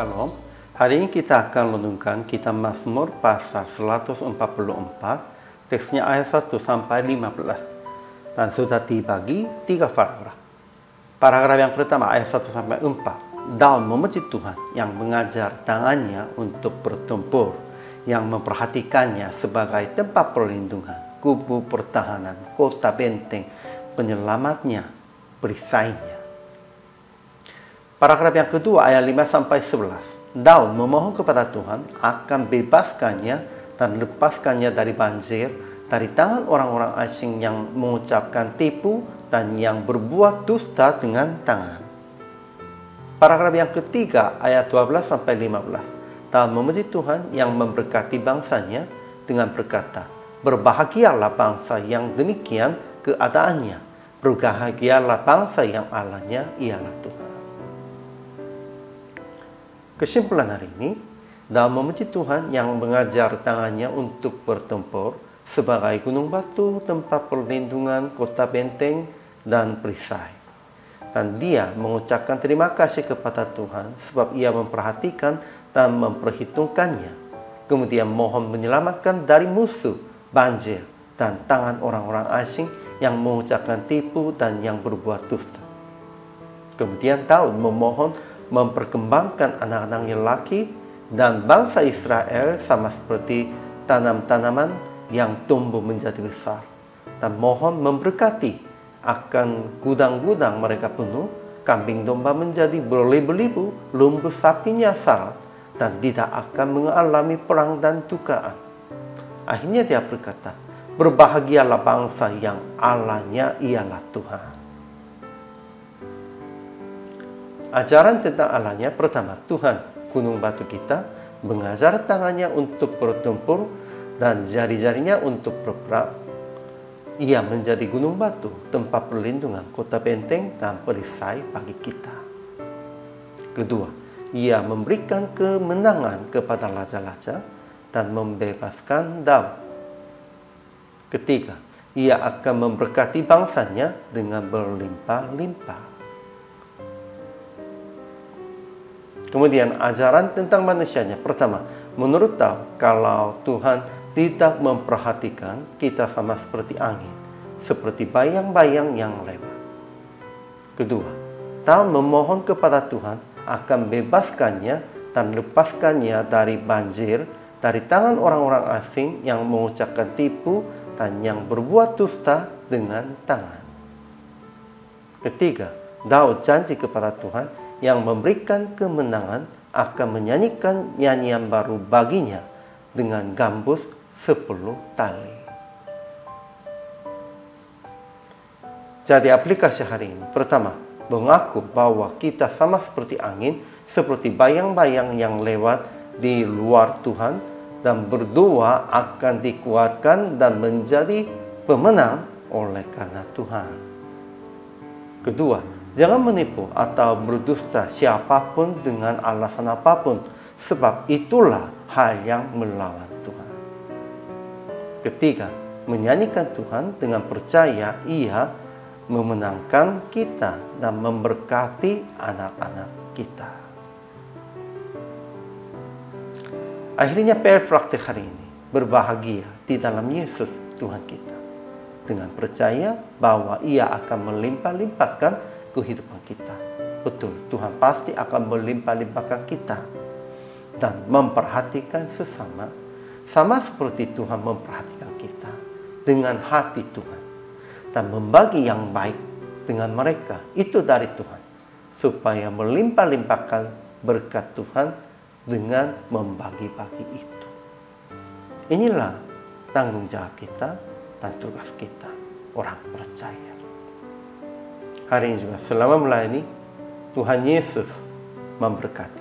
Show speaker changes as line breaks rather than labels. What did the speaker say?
Shalom. Hari ini kita akan renungkan kitab Mazmur pasal 144, teksnya ayat 1 sampai 15. Dan sudah dibagi 3 paragraf. Paragraf yang pertama ayat 1 sampai 4. Daud memuji Tuhan yang mengajar tangannya untuk bertempur, yang memperhatikannya sebagai tempat perlindungan, kubu pertahanan, kota benteng, penyelamatnya, perisainya. Paragraf yang kedua ayat 5 sampai 11. Daud memohon kepada Tuhan akan bebaskannya dan lepaskannya dari banjir, dari tangan orang-orang asing yang mengucapkan tipu dan yang berbuat dusta dengan tangan. Paragraf yang ketiga ayat 12 sampai 15. Daud memuji Tuhan yang memberkati bangsanya dengan berkata, "Berbahagialah bangsa yang demikian keadaannya, berbahagialah bangsa yang Allahnya ialah Tuhan." Kesimpulan hari ini, Daud memuji Tuhan yang mengajar tangannya untuk bertempur sebagai gunung batu, tempat perlindungan, kota benteng, dan perisai. Dan dia mengucapkan terima kasih kepada Tuhan sebab ia memperhatikan dan memperhitungkannya. Kemudian mohon menyelamatkan dari musuh, banjir, dan tangan orang-orang asing yang mengucapkan tipu dan yang berbuat dusta. Kemudian Daud memohon memperkembangkan anak-anaknya laki dan bangsa Israel sama seperti tanam-tanaman yang tumbuh menjadi besar, dan mohon memberkati akan gudang-gudang mereka penuh, kambing domba menjadi berlibu-libu, lembu sapinya syarat, dan tidak akan mengalami perang dan dukaan. Akhirnya dia berkata, "Berbahagialah bangsa yang Allahnya ialah Tuhan." Ajaran tentang Allahnya pertama, Tuhan gunung batu kita, mengajar tangannya untuk bertempur dan jari-jarinya untuk berperang. Ia menjadi gunung batu, tempat perlindungan, kota benteng, dan perisai bagi kita. Kedua, ia memberikan kemenangan kepada raja-raja dan membebaskan Daud. Ketiga, ia akan memberkati bangsanya dengan berlimpah-limpah. Kemudian ajaran tentang manusianya. Pertama, menurut Daud, kalau Tuhan tidak memperhatikan, kita sama seperti angin, seperti bayang-bayang yang lewat. Kedua, Daud memohon kepada Tuhan akan bebaskannya dan lepaskannya dari banjir, dari tangan orang-orang asing yang mengucapkan tipu dan yang berbuat dusta dengan tangan. Ketiga, Daud janji kepada Tuhan yang memberikan kemenangan akan menyanyikan nyanyian baru baginya dengan gambus 10 tali. Jadi aplikasi hari ini, pertama, mengaku bahwa kita sama seperti angin, seperti bayang-bayang yang lewat di luar Tuhan, dan berdoa akan dikuatkan dan menjadi pemenang oleh karena Tuhan. Kedua, jangan menipu atau berdusta siapapun dengan alasan apapun, sebab itulah hal yang melawan Tuhan. Ketiga, menyanyikan Tuhan dengan percaya ia memenangkan kita dan memberkati anak-anak kita. Akhirnya PR praktik hari ini, berbahagia di dalam Yesus Tuhan kita, dengan percaya bahwa ia akan melimpah-limpahkan kehidupan kita. Betul, Tuhan pasti akan melimpah-limpahkan kita dan memperhatikan sesama, sama seperti Tuhan memperhatikan kita dengan hati Tuhan, dan membagi yang baik dengan mereka. Itu dari Tuhan, supaya melimpah-limpahkan berkat Tuhan dengan membagi-bagi itu. Inilah tanggung jawab kita dan tugas kita, orang percaya. Hari ini juga selama melayani, Tuhan Yesus memberkati.